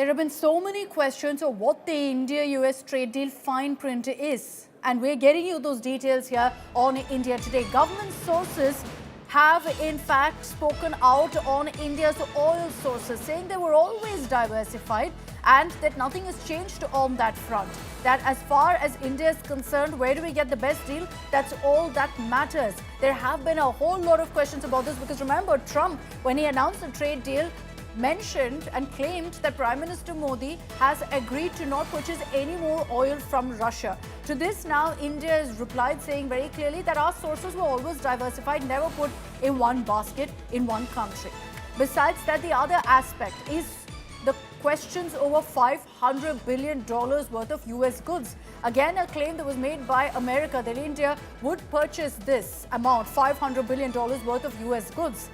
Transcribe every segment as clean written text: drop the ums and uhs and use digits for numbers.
There have been so many questions of what the India-US trade deal fine print is. And we're getting you those details here on India Today. Government sources have in fact spoken out on India's oil sources, saying they were always diversified and that nothing has changed on that front. That as far as India is concerned, where do we get the best deal? That's all that matters. There have been a whole lot of questions about this because remember, Trump, when he announced the trade deal, mentioned and claimed that Prime Minister Modi has agreed to not purchase any more oil from Russia. To this now, India has replied saying very clearly that our sources were always diversified, never put in one basket in one country. Besides that, the other aspect is the questions over $500 billion worth of US goods. Again, a claim that was made by America that India would purchase this amount, $500 billion worth of US goods.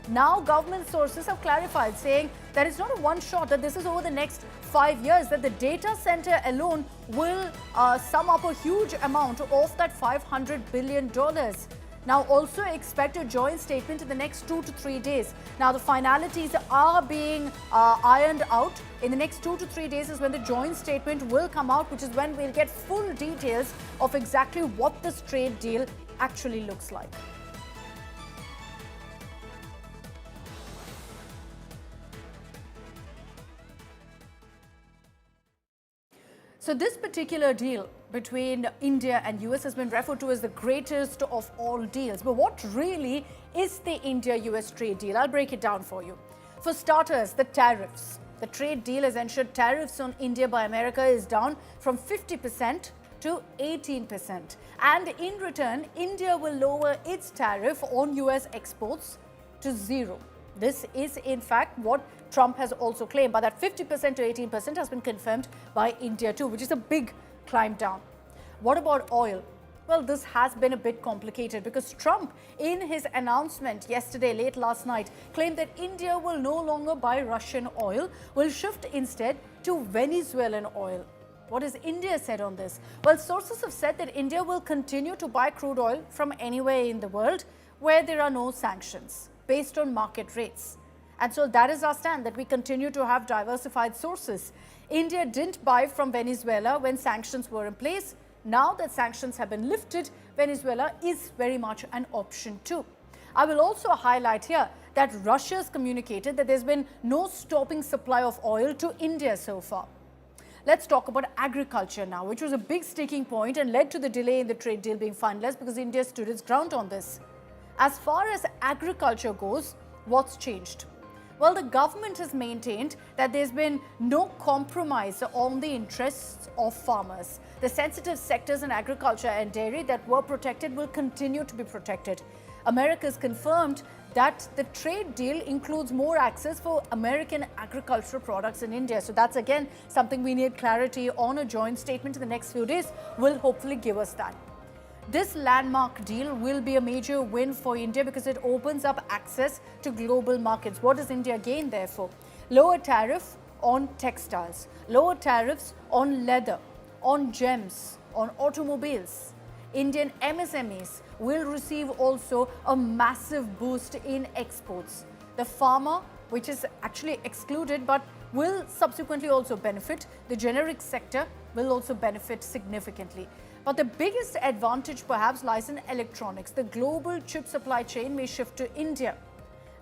Now, government sources have clarified, saying that it's not a one shot, that this is over the next 5 years, that the data center alone will sum up a huge amount of that $500 billion. Now, also expect a joint statement in the next 2 to 3 days. Now, the finalities are being ironed out. In the next 2 to 3 days is when the joint statement will come out, which is when we'll get full details of exactly what this trade deal actually looks like. So this particular deal between India and US has been referred to as the greatest of all deals. But what really is the India-US trade deal? I'll break it down for you. For starters, the tariffs. The trade deal has ensured tariffs on India by America is down from 50% to 18%. And in return, India will lower its tariff on US exports to zero. This is in fact what Trump has also claimed, but that 50% to 18% has been confirmed by India too, which is a big climb down. What about oil? Well, this has been a bit complicated because Trump, in his announcement yesterday, late last night, claimed that India will no longer buy Russian oil, will shift instead to Venezuelan oil. What has India said on this? Well, sources have said that India will continue to buy crude oil from anywhere in the world where there are no sanctions, based on market rates. And so that is our stand, that we continue to have diversified sources. India didn't buy from Venezuela when sanctions were in place. Now that sanctions have been lifted, Venezuela is very much an option too. I will also highlight here that Russia has communicated that there's been no stopping supply of oil to India so far. Let's talk about agriculture now, which was a big sticking point and led to the delay in the trade deal being finalized because India stood its ground on this. As far as agriculture goes, what's changed? Well, the government has maintained that there's been no compromise on the interests of farmers. The sensitive sectors in agriculture and dairy that were protected will continue to be protected. America has confirmed that the trade deal includes more access for American agricultural products in India. So that's again something we need clarity on. A joint statement in the next few days will hopefully give us that. This landmark deal will be a major win for India because it opens up access to global markets. What does India gain therefore? Lower tariff on textiles, lower tariffs on leather, on gems, on automobiles. Indian MSMEs will receive also a massive boost in exports. The farmer, which is actually excluded but will subsequently also benefit. The generic sector will also benefit significantly. But the biggest advantage perhaps lies in electronics. The global chip supply chain may shift to India.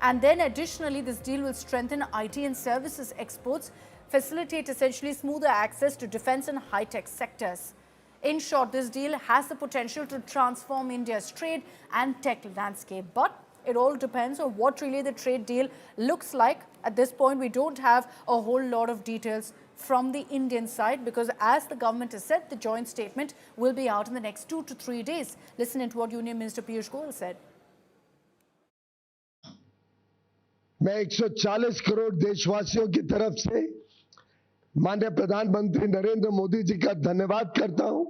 And then additionally, this deal will strengthen IT and services exports, facilitate essentially smoother access to defense and high-tech sectors. In short, this deal has the potential to transform India's trade and tech landscape. But it all depends on what really the trade deal looks like. At this point, we don't have a whole lot of details from the Indian side because as the government has said, the joint statement will be out in the next 2 to 3 days. Listen to what Union Minister Piyush Goyal said. मैं 140 करोड़ देशवासियों की तरफ से माननीय प्रधानमंत्री नरेंद्र मोदी जी का धन्यवाद करता हूं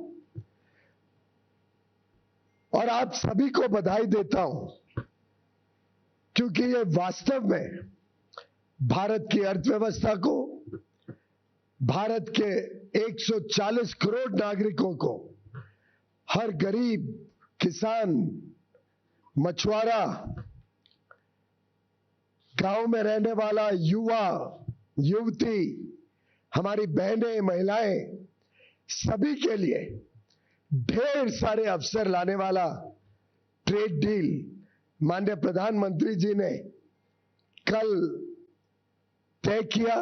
और आप सभी को बधाई देता हूं क्योंकि ये वास्तव में भारत की अर्थव्यवस्था को, भारत के 140 करोड़ नागरिकों को, हर गरीब, किसान, मछुआरा, गांव में रहने वाला युवा, युवती, हमारी बहनें, महिलाएं, सभी के लिए ढेर सारे अवसर लाने वाला ट्रेड डील माननीय प्रधानमंत्री जी ने कल तय किया।